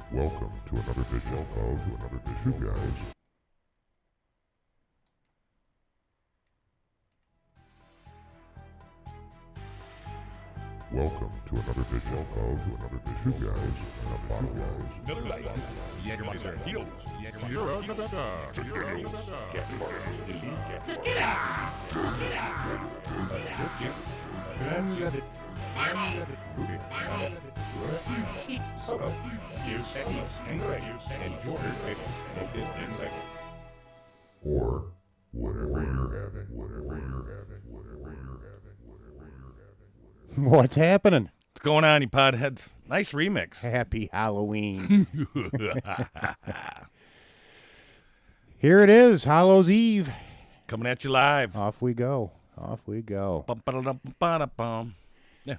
Welcome to another video of Two Guys. Welcome to another video of Two Guys and a Bottle Guys. Miller Lite, Jägermeister, Tito's, Or whatever you're having. What's happening? What's going on, you podheads? Nice remix. Happy Halloween. Here it is, Hallows Eve. Coming at you live. Off we go. Bum-ba-da-dum-ba-da-bum. Yeah.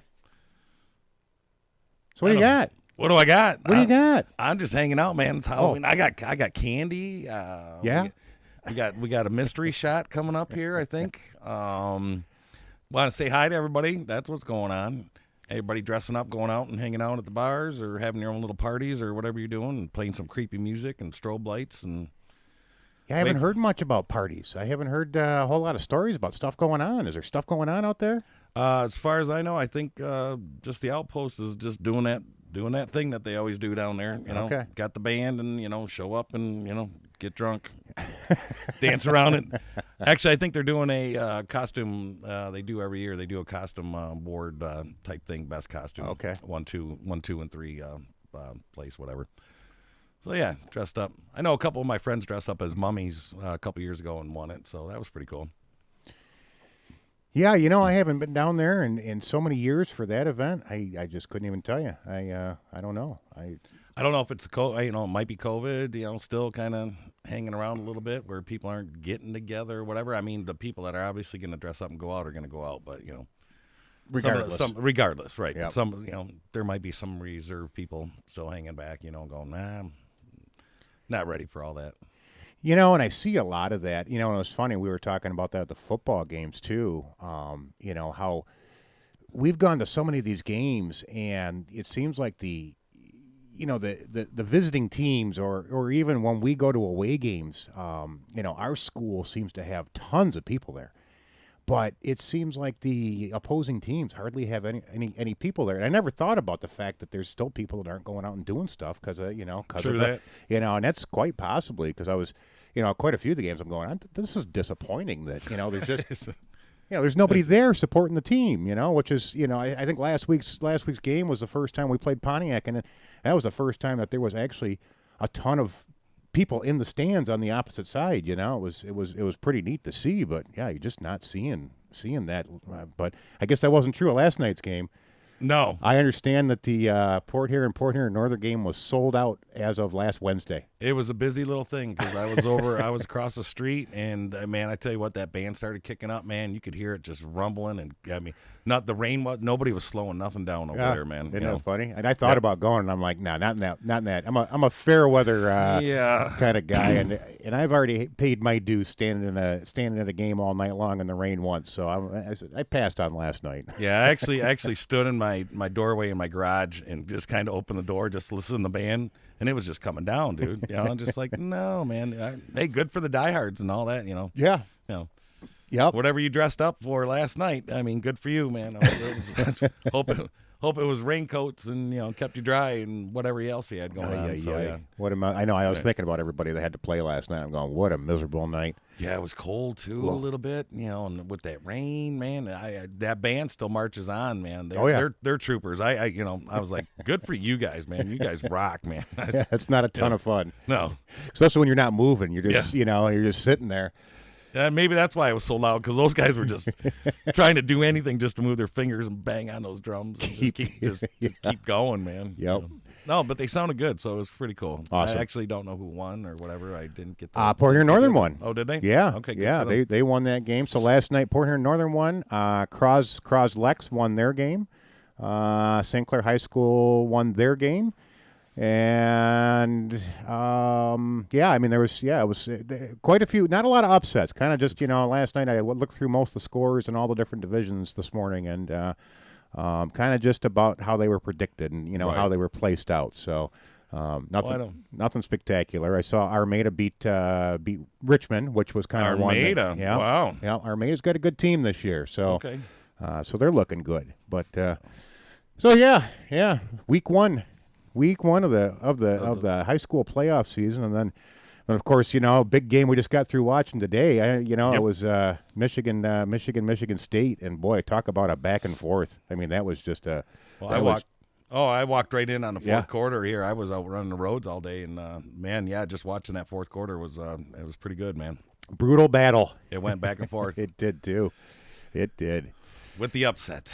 So what do you got? What do I got? What do you got? I'm just hanging out, man. It's Halloween. I got candy. Yeah? We got a mystery shot coming up here, I think. Want to say hi to everybody. That's what's going on. Everybody dressing up, going out and hanging out at the bars or having your own little parties or whatever you're doing and playing some creepy music and strobe lights. And Yeah, I haven't heard much about parties. I haven't heard a whole lot of stories about stuff going on. Is there stuff going on out there? As far as I know, I think just the Outpost is just doing that thing that they always do down there. You know, Okay. Got the band and show up and get drunk, dance around it. Actually, I think they're doing a costume. They do every year. They do a costume award type thing, best costume. Okay. 1, 2, and 3 place, whatever. So yeah, dressed up. I know a couple of my friends dressed up as mummies a couple years ago and won it. So that was pretty cool. Yeah, I haven't been down there in so many years for that event. I just couldn't even tell you. I don't know. I don't know if it's it might be COVID, still kind of hanging around a little bit where people aren't getting together or whatever. I mean, the people that are obviously going to dress up and go out are going to go out, but regardless. Regardless, right. Yep. There might be some reserved people still hanging back, going, nah, I'm not ready for all that. And I see a lot of that. And it was funny. We were talking about that at the football games too. How we've gone to so many of these games, and it seems like the visiting teams, or even when we go to away games, our school seems to have tons of people there. But it seems like the opposing teams hardly have any people there. And I never thought about the fact that there's still people that aren't going out and doing stuff because of that. And that's quite possibly because I was, quite a few of the games I'm going, this is disappointing that, there's just, there's nobody there supporting the team, which is, I think last week's game was the first time we played Pontiac, and that was the first time that there was actually a ton of people in the stands on the opposite side. It was pretty neat to see, but yeah, you're just not seeing that. But I guess that wasn't true of last night's game. No. I understand that the Port Huron Northern game was sold out as of last Wednesday. It was a busy little thing because I was across the street, and man, I tell you what, that band started kicking up, man. You could hear it just rumbling, and not the rain. Nobody was slowing nothing down over there, man. Isn't that funny? And I thought about going, and I'm like, no, not in that. I'm a fair weather kind of guy, and I've already paid my dues standing at a game all night long in the rain once, so I passed on last night. Yeah, I actually stood in my doorway in my garage and just kind of opened the door, just listened to the band. And it was just coming down, dude. Just like, no, man. Hey, good for the diehards and all that, Yeah. Yep. Whatever you dressed up for last night, I mean, good for you, man. Hope it was raincoats and, kept you dry and whatever else you had going on. Yeah. I was thinking about everybody that had to play last night. I'm going, what a miserable night. Yeah, it was cold, too, a little bit, and with that rain, man. That band still marches on, man. They're troopers. I was like, good for you guys, man. You guys rock, man. It's not a ton of fun. No. Especially when you're not moving. You're just, you're just sitting there. Maybe that's why it was so loud, because those guys were just trying to do anything just to move their fingers and bang on those drums and just keep going, man. Yep. No, but they sounded good, so it was pretty cool. Awesome. I actually don't know who won or whatever. I didn't get the Port Huron Northern won. Oh, did they? Yeah. Okay. Good yeah, they won that game. So last night, Port Huron Northern won. Croslex won their game. St. Clair High School won their game. And there was quite a few, not a lot of upsets. Kind of just last night I looked through most of the scores and all the different divisions this morning, and kind of just about how they were predicted and how they were placed out. So Nothing spectacular. I saw Armada beat Richmond, which was kind of Armada. Yeah, Wow. Yeah, Armada's got a good team this year, so Okay. so they're looking good. But so yeah, week one of the high school playoff season, and then of course big game we just got through watching today. It was Michigan State, and boy, talk about a back and forth. I mean, that was just a. Well, I walked right in on the fourth quarter here. I was out running the roads all day, and man, just watching that fourth quarter was it was pretty good, man. Brutal battle. It went back and forth. It did too. It did. With the upset.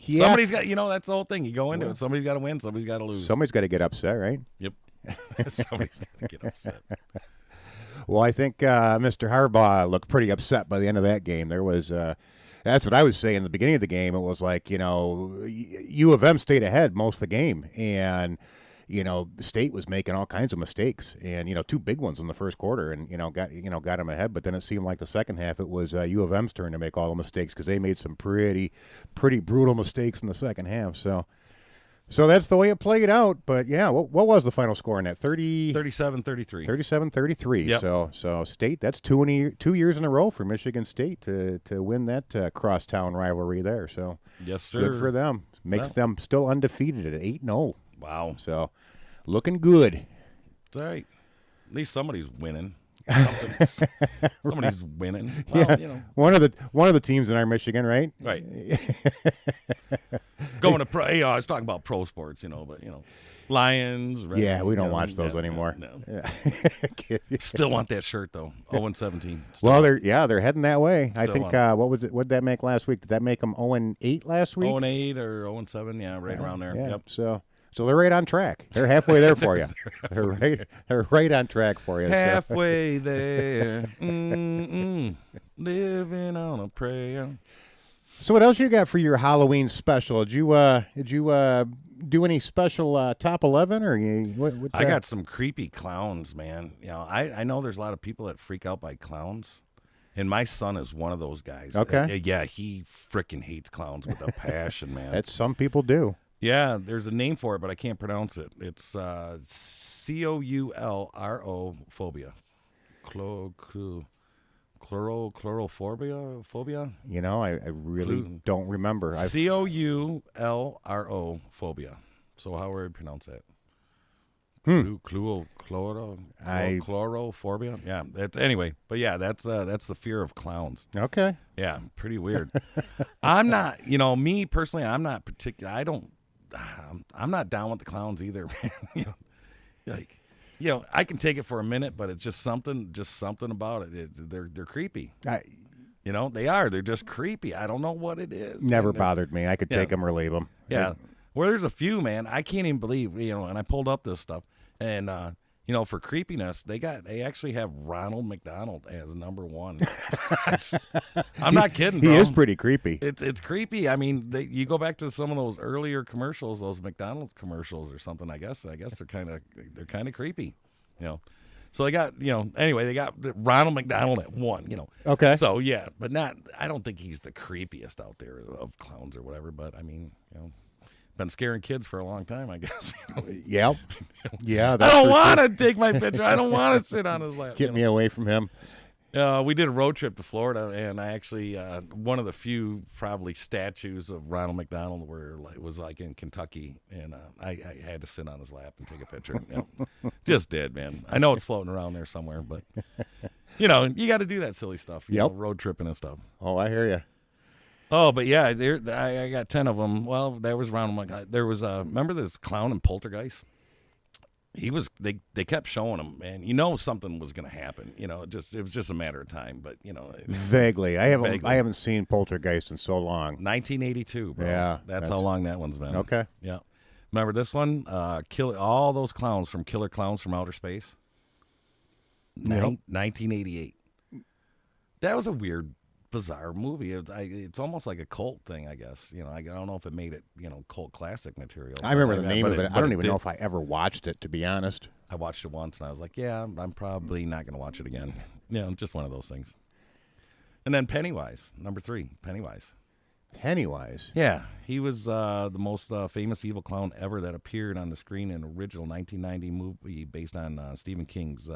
Yeah. Somebody's got, that's the whole thing. You go into it. Somebody's got to win. Somebody's got to lose. Somebody's got to get upset, right? Yep. Somebody's got to get upset. Well, I think Mr. Harbaugh looked pretty upset by the end of that game. There was, that's what I was saying in the beginning of the game. It was like, U of M stayed ahead most of the game, and State was making all kinds of mistakes, and two big ones in the first quarter, and got them ahead. But then it seemed like the second half it was U of M's turn to make all the mistakes because they made some pretty brutal mistakes in the second half. So that's the way it played out. But yeah, what was the final score in that? 37-33. 37-33. Yep. So State, that's 2 years in a row for Michigan State to win that crosstown rivalry there. So yes, sir. Good for them. Makes them still undefeated at 8-0. Wow. So looking good. It's all right. At least somebody's winning. Somebody's winning. Well, Yeah. One of the teams in our Michigan, right? Right. Going to pro. I was talking about pro sports, but Lions. Red, Yeah, we don't watch those anymore. No. Yeah. Still want that shirt though. 0-17. Well, they're heading that way. I Still think want what was it? What did that make last week? Did that make them 0-8 last week? 0-8 or 0-7. Yeah, right around there. Yeah. Yep. So they're right on track. They're halfway there for you. They're right on track for you. Halfway there. Living on a prayer. So what else you got for your Halloween special? Did you do any special top 11 or what? I got some creepy clowns, man. I know there's a lot of people that freak out by clowns, and my son is one of those guys. Okay. Yeah, he freaking hates clowns with a passion, man. That some people do. Yeah, there's a name for it, but I can't pronounce it. It's Coulro phobia. Chlorophobia? I really don't remember. Coulro phobia. So how would I pronounce that? Chlorophobia. Yeah. Anyway, but yeah, that's the fear of clowns. Okay. Yeah, pretty weird. I'm not, me personally, I'm not particular. I'm not down with the clowns either, man. I can take it for a minute, but it's just something about it. They're creepy. They are. They're just creepy. I don't know what it is. Never bothered me. I could take them or leave them. Yeah. Well, there's a few, man. I can't even believe, and I pulled up this stuff, and for creepiness, they actually have Ronald McDonald as number one. I'm not kidding, bro. He is pretty creepy. It's creepy. I mean, you go back to some of those earlier commercials, those McDonald's commercials or something. I guess they're kind of creepy, So they got anyway, they got Ronald McDonald at 1. Okay. So yeah, but not. I don't think he's the creepiest out there of clowns or whatever. But I mean, been scaring kids for a long time, I guess. Yep. Yeah. I don't want to take my picture. I don't want to sit on his lap. Get me away from him. We did a road trip to Florida, and I actually one of the few probably statues of Ronald McDonald was in Kentucky, and I had to sit on his lap and take a picture. Just did, man. I know it's floating around there somewhere, but you got to do that silly stuff. Road tripping and stuff. Oh, I hear you. Oh, but yeah, I got 10 of them. Well, there was Ronald McDonald. There was remember this clown in Poltergeist? They kept showing him, man. Something was going to happen. It was just a matter of time. But vaguely, I haven't seen Poltergeist in so long. 1982, bro. Yeah, that's how long that one's been. Okay. Yeah, remember this one? All those clowns from Killer Clowns from Outer Space. 1988. That was a weird, bizarre movie. It's almost like a cult thing, I guess. I don't know if it made it, cult classic material. I remember the name of it. I don't even know if I ever watched it, to be honest. I watched it once, and I was like, yeah, I'm probably not going to watch it again. Just one of those things. And then Pennywise, number 3, Pennywise. Pennywise. Yeah, he was the most famous evil clown ever that appeared on the screen in an original 1990 movie based on Stephen King's,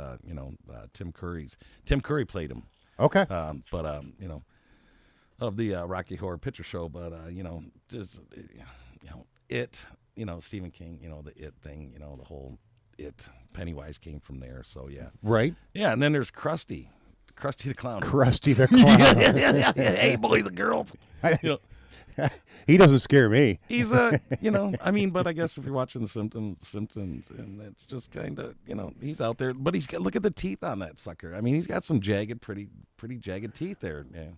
Tim Curry's. Tim Curry played him. Okay. Of the Rocky Horror Picture Show, but It, Stephen King, the It thing, the whole It Pennywise came from there. So yeah, Right. yeah, and then there's Krusty the Clown. Krusty the Clown. Hey, boys and girls. He doesn't scare me. He's but I guess if you're watching the Simpsons, and it's just kind of, he's out there, but he's got, look at the teeth on that sucker. I mean, he's got some jagged, pretty jagged teeth there. Yeah.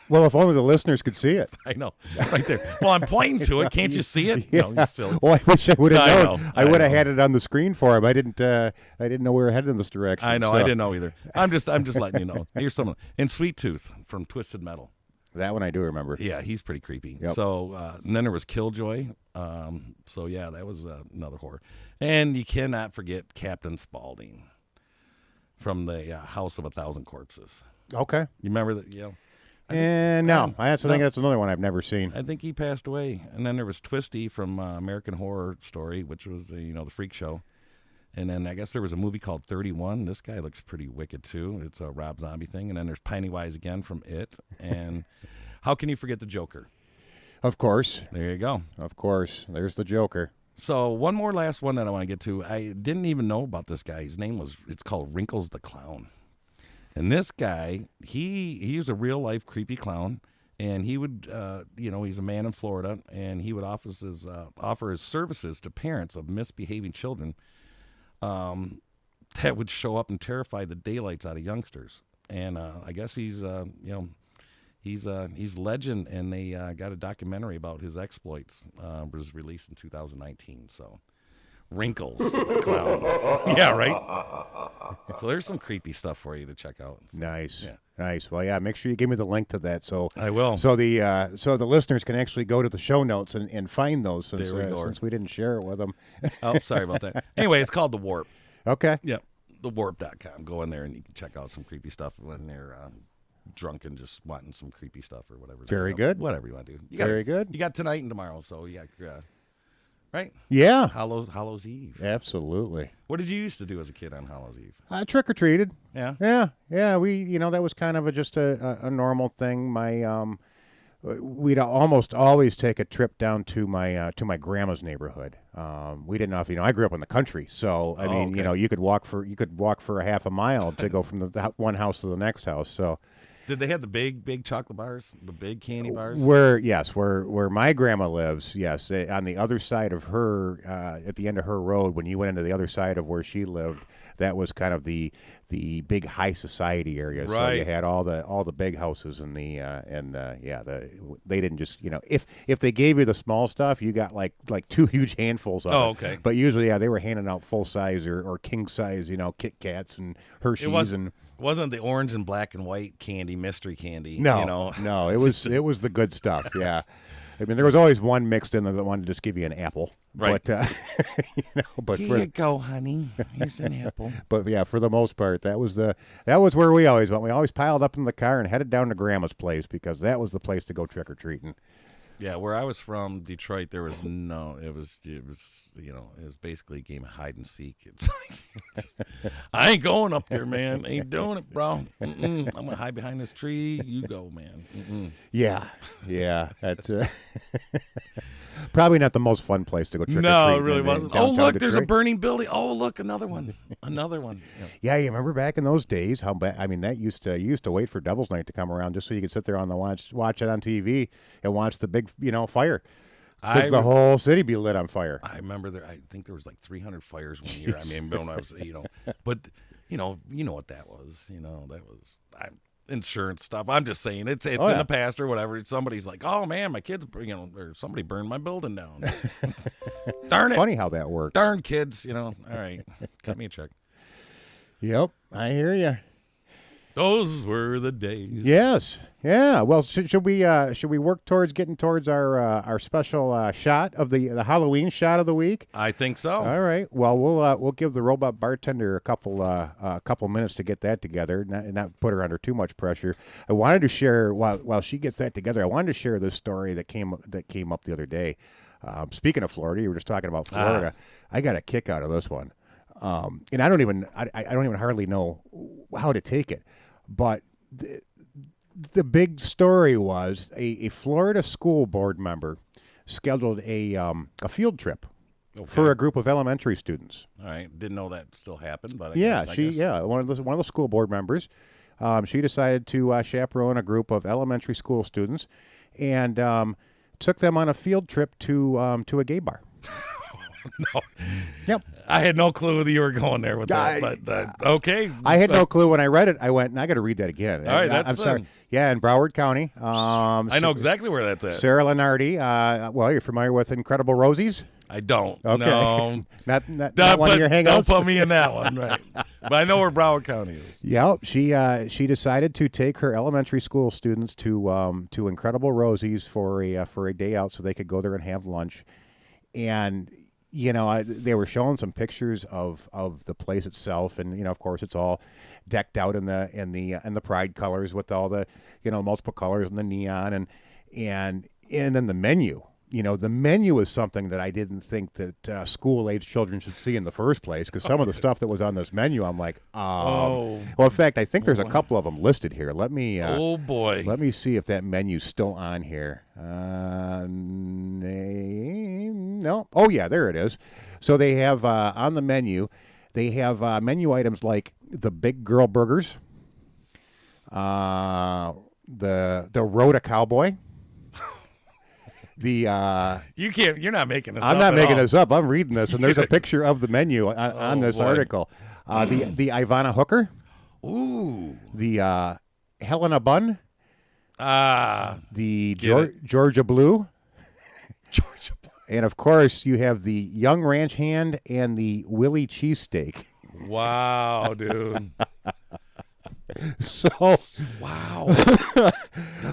Well, if only the listeners could see it. I know, right there. Well, I'm pointing to it. Can't you see it? Yeah. No, he's silly. Well, I wish I would have I known. know, I I would have know. had it on the screen for him. I didn't know we were headed in this direction. I know. so- I didn't know either. I'm just letting you know. Here's someone. And Sweet Tooth from Twisted Metal. That one I do remember. Yeah, he's pretty creepy. Yep. So, and then there was Killjoy. So yeah, that was another horror. And you cannot forget Captain Spaulding from the House of a Thousand Corpses. Okay. You remember that? Yeah. And no, I actually think that's another one I've never seen. I think he passed away. And then there was Twisty from American Horror Story, which was the Freak Show. And then I guess there was a movie called 31. This guy looks pretty wicked too. It's a Rob Zombie thing. And then there's Pennywise again from It. And how can you forget the Joker? Of course. There you go. Of course. There's the Joker. So one more last one that I want to get to. I didn't even know about this guy. His name it's called Wrinkles the Clown. And this guy, he was a real life creepy clown, and he would, he's a man in Florida, and he would offer his services to parents of misbehaving children, that would show up and terrify the daylights out of youngsters. And I guess he's legend, and they got a documentary about his exploits. Was released in 2019. So. Wrinkles the Clown. Yeah, right? So there's some creepy stuff for you to check out. Nice. Yeah. Nice. Well, yeah, make sure you give me the link to that. So I will. So the listeners can actually go to the show notes and find those since There we go. since we didn't share it with them. Oh, sorry about that. Anyway, it's called The Warp. Okay. Yeah, thewarp.com. Go in there and you can check out some creepy stuff when they're drunk and just wanting some creepy stuff or whatever. Very good. Whatever you want to do. Very good. You got tonight and tomorrow, so you got, right? Yeah. Hallows Eve. Absolutely. What did you used to do as a kid on Hallows Eve? Trick or treated. Yeah. Yeah. We, that was kind of just a normal thing. We'd almost always take a trip down to my grandma's neighborhood. We didn't know, I grew up in the country, so I mean, okay. you could walk for a half a mile to go from the one house to the next house. So. Did they have the big chocolate bars, the big candy bars? Where my grandma lives, yes, on the other side of her, at the end of her road, when you went into the other side of where she lived, that was kind of the big high society area. So you Right. had all the big houses and they didn't just if they gave you the small stuff, you got like two huge handfuls of it. Oh, okay. But usually, they were handing out full size or king size, Kit Kats and Hershey's and. Wasn't the orange and black and white candy mystery candy? No, no, it was the good stuff. Yeah, I mean there was always one mixed in there that wanted to just give you an apple, Right. But Here you go, honey. Here's an apple. But yeah, for the most part, that was where we always went. We always piled up in the car and headed down to Grandma's place because that was the place to go trick or treating. Yeah, where I was from, Detroit, there was it was basically a game of hide and seek. It's like, I ain't going up there, man. Ain't doing it, bro. I'm gonna hide behind this tree. You go, man. Yeah, that's probably not the most fun place to go trick or treating. No, it really in wasn't. Oh, downtown look, there's a Detroit. burning building. Oh, look, another one. Another one. Yeah. Yeah, you remember back in those days how bad? I mean, you used to wait for Devil's Night to come around just so you could sit there on the watch it on TV and watch the big fire because the whole city be lit on fire. I remember I think there was like 300 fires one year. I mean, when I was, but you know what that was. That was insurance stuff. I'm just saying it's in the past or whatever. Somebody's like, oh man, my kids, or somebody burned my building down. Darn it! Funny how that works. Darn kids, All right, cut me a check. Yep, I hear you. Those were the days. Yes. Yeah. Well, should we work towards getting towards our special shot of the Halloween shot of the week? I think so. All right. Well, we'll give the robot bartender a couple minutes to get that together, not put her under too much pressure. I wanted to share while she gets that together. I wanted to share this story that came up the other day. Speaking of Florida, you were just talking about Florida. I got a kick out of this one, and I don't even hardly know how to take it, but. The big story was a Florida school board member scheduled a field trip for a group of elementary students. All right, didn't know that still happened, but I guess. One of the school board members, she decided to chaperone a group of elementary school students, and took them on a field trip to a gay bar. No. Yep. I had no clue that you were going there with that, but okay. I had no clue when I read it. I went, I got to read that again. All right, I'm sorry. Yeah, in Broward County. I know exactly where that's at. Sarah Lenardi. Well, you're familiar with Incredible Rosies? I don't. Okay. No. not one of your hangouts? Don't put me in that one, right. But I know where Broward County is. Yep. She decided to take her elementary school students to Incredible Rosies for a day out so they could go there and have lunch. And they were showing some pictures of the place itself, and of course it's all decked out in the pride colors with all the multiple colors and the neon and then the menu. The menu is something that I didn't think that school-age children should see in the first place, because some of the stuff that was on this menu, I'm like, Well, in fact, I think there's a couple of them listed here. Let me. Oh boy. Let me see if that menu's still on here. No. Oh yeah, there it is. So they have on the menu, they have menu items like the Big Girl Burgers, the Rhoda Cowboy. You're not making this up. I'm not making all. this up. I'm reading this, and there's a picture of the menu on this article. The Ivana Hooker. Ooh. The Helena Bun. The Georgia Blue. Georgia Blue. And of course, you have the Young Ranch Hand and the Willie Cheesesteak. Wow, dude. So wow.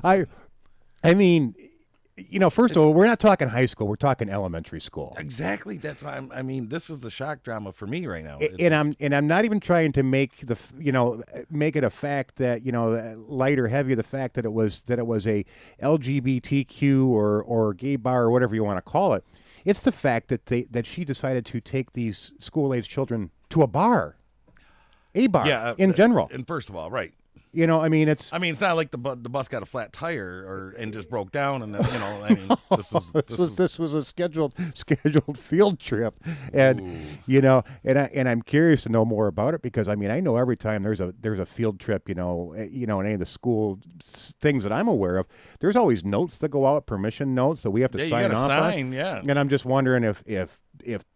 I mean, first of all, we're not talking high school. We're talking elementary school. Exactly. That's why this is the shock drama for me right now. I'm not even trying to make make it a fact that light or heavy, the fact that it was a LGBTQ or gay bar or whatever you want to call it. It's the fact that she decided to take these school-age children to a bar in general. And first of all, right. It's not like the bus got a flat tire and just broke down, and this was a scheduled field trip, and and I'm curious to know more about it, because I know every time there's a field trip, in any of the school things that I'm aware of, there's always notes that go out, permission notes that we have to sign off on. Yeah. And I'm just wondering if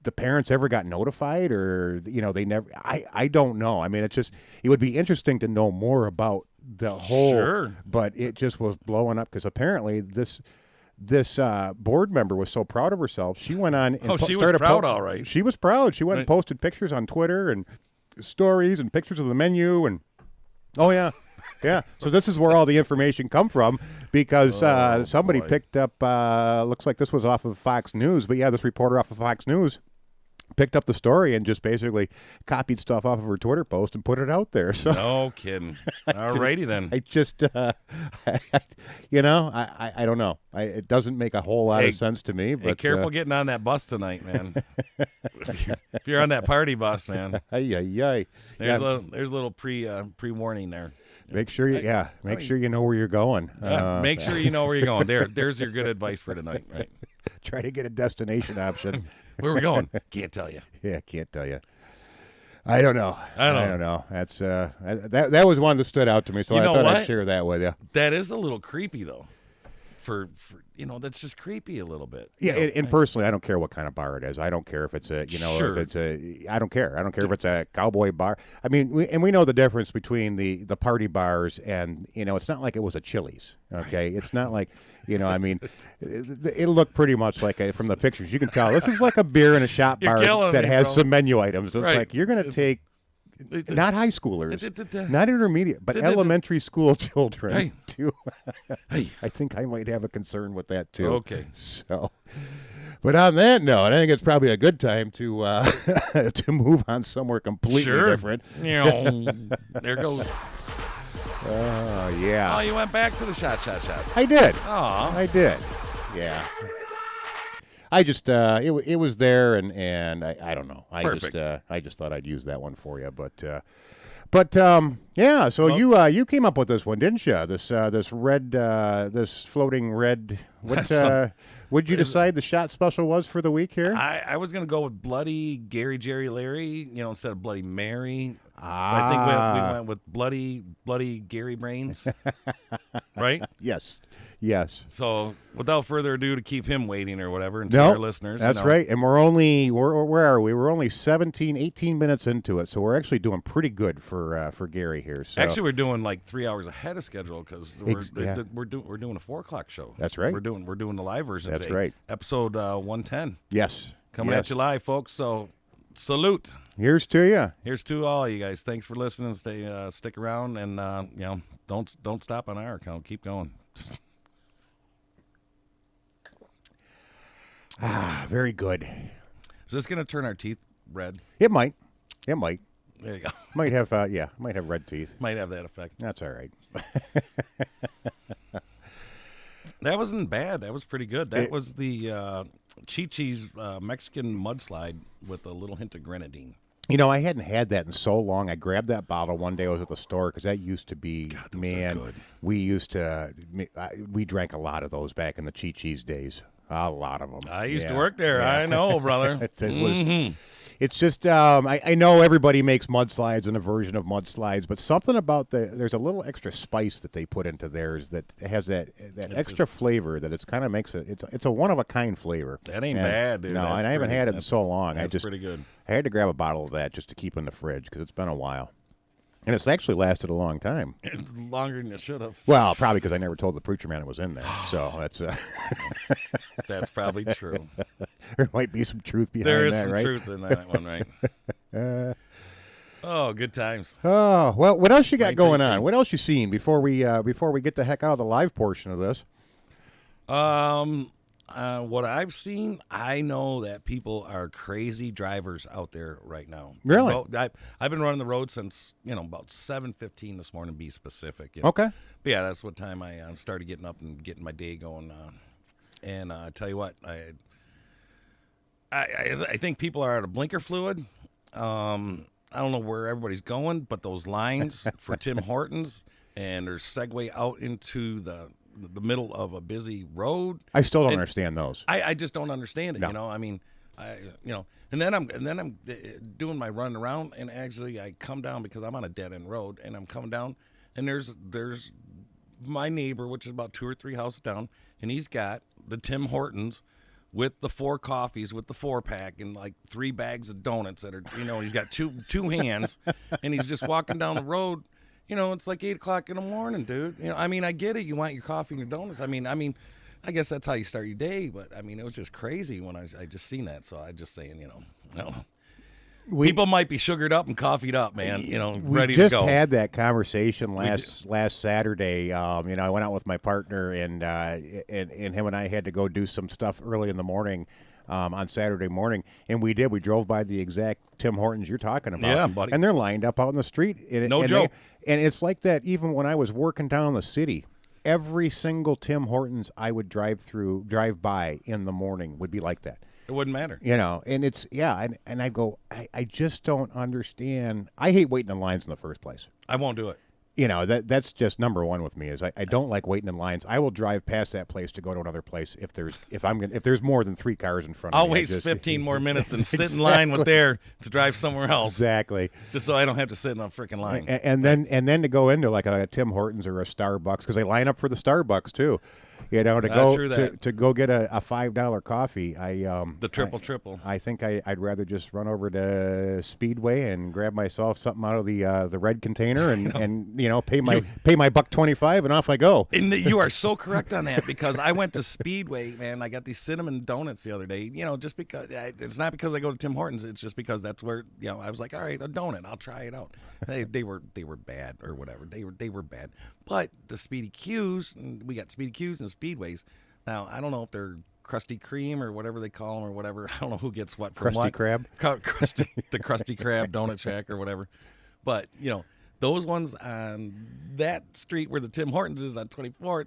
the parents ever got notified, or they never. I don't know. It would be interesting to know more about the whole. Sure. But it just was blowing up, because apparently this board member was so proud of herself. She went on and she was proud, all right. She was proud. She went and posted pictures on Twitter and stories and pictures of the menu, and yeah. So this is where all the information come from, because somebody picked up, looks like this was off of Fox News, but this reporter off of Fox News picked up the story and just basically copied stuff off of her Twitter post and put it out there. So no kidding. Alrighty then. I just, I don't know. It doesn't make a whole lot of sense to me. But hey, careful getting on that bus tonight, man. if you're on that party bus, man. There's a little pre-warning there. Make sure you know where you're going. Make sure you know where you're going. There's your good advice for tonight, right? Try to get a destination option. Where are we going? Can't tell you. Yeah, can't tell you. I don't know. That's that was one that stood out to me, so I thought I'd share that with you. That is a little creepy, though. For that's just creepy a little bit. Yeah, and personally, I don't care what kind of bar it is. I don't care if it's a, sure. if it's a. I don't care. I don't care if it's a cowboy bar. We know the difference between the party bars and it's not like it was a Chili's. Okay, right. It's not like it looked pretty much like from the pictures you can tell this is like a beer and a shop bar that has some menu items. It's like you're going to take not high schoolers, not intermediate, but elementary school children. Hey. Too. Hey. I think I might have a concern with that too. Okay. So, but on that note, I think it's probably a good time to to move on somewhere completely different. There goes. Oh yeah. Oh, you went back to the shots. I did. Aw. I did. Yeah. I just it was there and I don't know. Perfect. I just thought I'd use that one for you, but yeah. So you came up with this one, didn't you? This red this floating red. What'd you decide the shot special was for the week here? I was gonna go with Bloody Gary Jerry Larry, instead of Bloody Mary. I think we went with bloody Gary Brains, right? Yes. So without further ado, to keep him waiting or whatever, and to our listeners. That's right. And where are we? We're only 18 minutes into it, so we're actually doing pretty good for Gary here. So. Actually, we're doing like 3 hours ahead of schedule because we're doing a 4 o'clock show. That's right. We're doing the live version. That's today. right. Episode 110. Yes. Coming at you live, folks. So salute. Here's to you. Here's to all you guys. Thanks for listening. Stick around, and don't stop on our account. Keep going. Very good. Is this gonna turn our teeth red? It might. There you go. Might have red teeth. Might have that effect. That's all right. That wasn't bad. That was pretty good. That was the Chi-Chi's Mexican mudslide with a little hint of grenadine. I hadn't had that in so long. I grabbed that bottle one day. I was at the store because that used to be, man, good. we drank a lot of those back in the Chi-Chi's days. A lot of them. I used to work there. Yeah. I know, brother. It's just, I know everybody makes mudslides and a version of mudslides, but something about there's a little extra spice that they put into theirs that has that extra flavor that it's kind of makes it's a one-of-a-kind flavor. That ain't bad, dude. No, and I haven't had it in so long. That's pretty good. I had to grab a bottle of that just to keep in the fridge because it's been a while. And it's actually lasted a long time. Longer than it should have. Well, probably because I never told the preacher man it was in there. So that's that's probably true. There might be some truth behind that, There is right? some truth in that one, right? Oh, good times. Oh, well, what else you got going on? What else you seen before we get the heck out of the live portion of this? What I've seen, I know that people are crazy drivers out there right now. Really? I've been running the road since, about 7:15 this morning, to be specific. Okay. But yeah, that's what time I started getting up and getting my day going. And I tell you what, I think people are out of blinker fluid. I don't know where everybody's going, but those lines for Tim Hortons and their segue out into the middle of a busy road. I still don't understand those. I just don't understand it. No. I mean, and then I'm doing my run around, and actually I come down because I'm on a dead end road, and I'm coming down, and there's my neighbor, which is about 2 or 3 houses down, and he's got the Tim Hortons with the 4 coffees, with the 4-pack, and like 3 bags of donuts that are, he's got two hands, and he's just walking down the road. It's like 8 o'clock in the morning, dude. I get it. You want your coffee and your donuts. I guess that's how you start your day. But it was just crazy when I just seen that. So I just saying, people might be sugared up and coffeeed up, man. Ready to go. We just had that conversation last Saturday. I went out with my partner, and him and I had to go do some stuff early in the morning. On Saturday morning, and we did. We drove by the exact Tim Hortons you're talking about. Yeah, buddy. And they're lined up out in the street. No joke. And it's like that even when I was working down the city. Every single Tim Hortons I would drive by in the morning would be like that. It wouldn't matter. And it's, and I go, I just don't understand. I hate waiting in lines in the first place. I won't do it. That's just number one with me is I don't like waiting in lines. I will drive past that place to go to another place if there's more than 3 cars in front of me. I'll waste 15 more minutes than sit in line with there to drive somewhere else. Exactly. Just so I don't have to sit in a freaking line. And then to go into like a Tim Hortons or a Starbucks because they line up for the Starbucks too. To True go that. to go get a $5 coffee, The triple. I think I'd rather just run over to Speedway and grab myself something out of the red container and pay my $1.25 and off I go. And you are so correct on that because I went to Speedway, man. I got these cinnamon donuts the other day. Just because it's not because I go to Tim Hortons. It's just because that's where I was like, all right, a donut, I'll try it out. They were bad or whatever. They were bad. But the Speedy Qs, we got Speedy Qs and Speedways. Now I don't know if they're Krusty Kreme or whatever they call them or whatever. I don't know who gets what from Krusty what. Krab? The Krusty Krab Donut Shack or whatever. But, those ones on that street where the Tim Hortons is on 24th,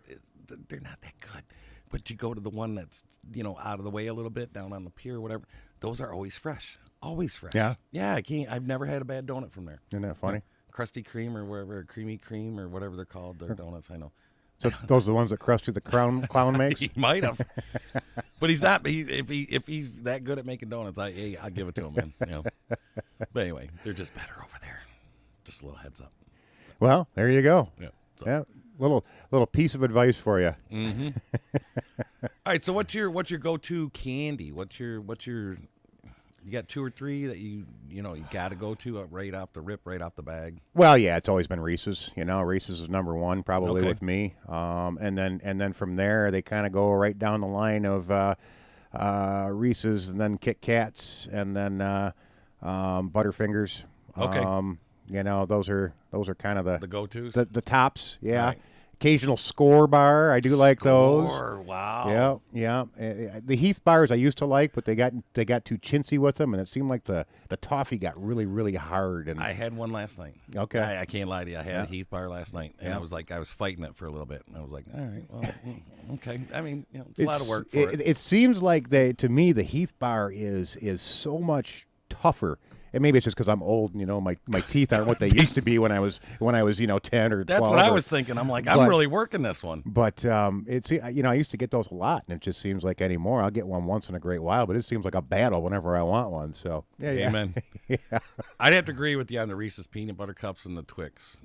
they're not that good. But you go to the one that's, out of the way a little bit, down on the pier or whatever, those are always fresh. Always fresh. Yeah? Yeah, I've never had a bad donut from there. Isn't that funny? Krusty Kreme or whatever, Creamy Cream or whatever they're called, their donuts, I know. So those are the ones that Krusty the Clown makes? He might have. But he's not. If he's that good at making donuts, I'll give it to him, man. But anyway, they're just better over there. Just a little heads up. Well, there you go. Yeah. So. Yeah. Little piece of advice for you. Mm-hmm. All right. So what's your go-to candy? What's your you got 2 or 3 that you got to go to right off the bag? Well, yeah, it's always been Reese's. Reese's is number one probably Okay. with me. And then from there they kind of go right down the line of Reese's and then Kit Kats and then Butterfingers. Okay. Those are kind of The go-tos. the tops. Yeah. Right. Occasional Score bar, I do like those. Wow. Yeah. The Heath bars I used to like, but they got too chintzy with them, and it seemed like the toffee got really, really hard. And I had one last night. Okay. I can't lie to you. I had a Heath bar last night, and Yeah. I was fighting it for a little bit. And I was like, all right, well, okay. I mean, it's a lot of work for it. It seems like to me, the Heath bar is so much tougher. And maybe it's just because I'm old, and my teeth aren't what they used to be when I was 10 or 12. That's what I was thinking. I'm like, I'm but- really working this one. But it's I used to get those a lot, and it just seems like anymore. I'll get one once in a great while, but it seems like a battle whenever I want one. So yeah. Amen. I'd have to agree with you on the Reese's peanut butter cups and the Twix.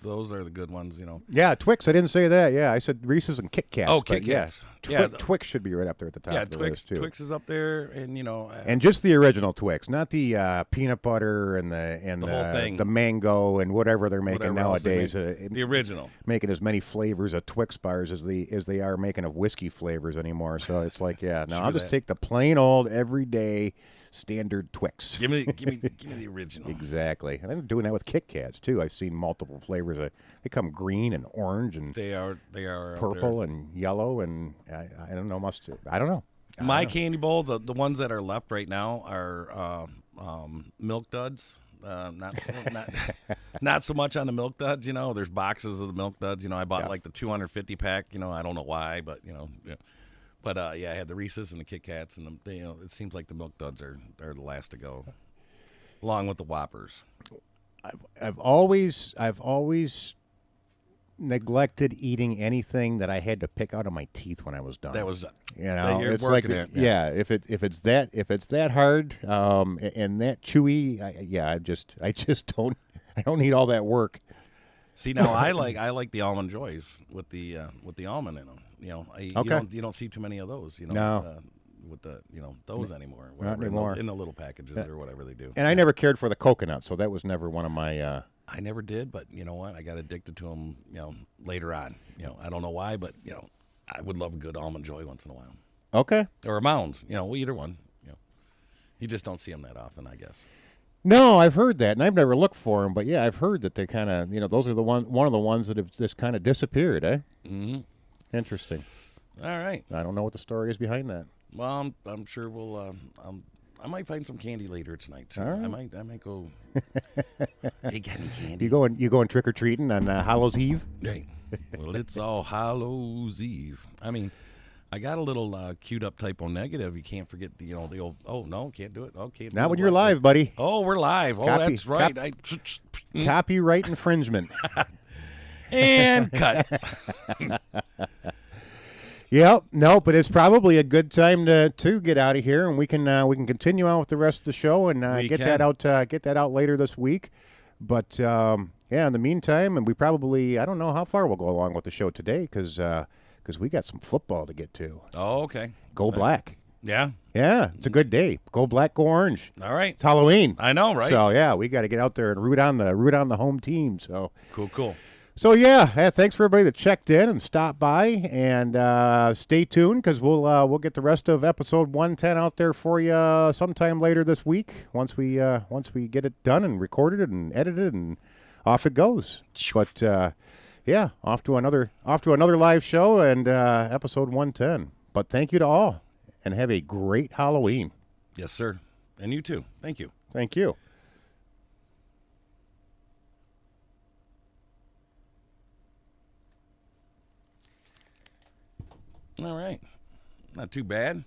Those are the good ones. Yeah, Twix. I didn't say that. Yeah, I said Reese's and Kit Kats. Oh, but Kit Kats. Yeah, Twix should be right up there at the top. Yeah, of the Twix. list, too. Twix is up there, and And just the original Twix, not the peanut butter and the whole thing. the mango and whatever they're making whatever else they nowadays. make. The original. Making as many flavors of Twix bars as they are making of whiskey flavors anymore. So it's like, yeah, no, I'll just take the plain old everyday standard Twix. Give me the original. Exactly. And I'm doing that with Kit Kats too. I've seen multiple flavors. They come green and orange and They are out purple there. and yellow and I don't know mustard. I don't know. My candy bowl, the ones that are left right now are Milk Duds. Not so much on the Milk Duds. There's boxes of the Milk Duds. I bought like the 250 pack. I don't know why, but yeah. But I had the Reese's and the Kit Kats, and it seems like the Milk Duds are the last to go, along with the Whoppers. I've always neglected eating anything that I had to pick out of my teeth when I was done. That was you're it's like working it. yeah. If it's that hard and that chewy, I just don't need all that work. See, now I like the Almond Joys with the almond in them. You don't see too many of those. No. With the those anymore. Not Whatever, anymore. in the little packages or whatever they do. And I never cared for the coconut, so that was never one of my. I never did, but you know what? I got addicted to them. Later on. I don't know why, but I would love a good Almond Joy once in a while, Okay. or a Mounds. Either one. You just don't see them that often, I guess. No, I've heard that, and I've never looked for them. But yeah, I've heard that they kind of, those are one of the ones that have just kind of disappeared, eh? Mm-hmm. Interesting. All right. I don't know what the story is behind that. Well, I'm sure we'll. I might find some candy later tonight too. All right. I might go. Hey, got any candy? You going trick or treating on Hallows Eve? Right. Well, it's all Hallows Eve. I mean, I got a little queued up typo negative. You can't forget the old. Oh no, can't do it. Okay. Not when you're live, buddy. Oh, we're live. Oh, that's right. Copyright infringement. And cut. Yep. No, but it's probably a good time to get out of here, and we can continue on with the rest of the show and get that out later this week. But in the meantime, and we probably I don't know how far we'll go along with the show today because because we got some football to get to. Oh, okay. Go Black. Yeah. Yeah, it's a good day. Go Black, go Orange. All right. It's Halloween. I know, right? So yeah, we got to get out there and root on the home team. So Cool. So yeah, thanks for everybody that checked in and stopped by, and stay tuned because we'll get the rest of episode 110 out there for you sometime later this week once we get it done and recorded and edited, and off it goes. But yeah, off to another live show and episode 110. But thank you to all, and have a great Halloween. Yes, sir. And you too. Thank you. Thank you. All right. Not too bad.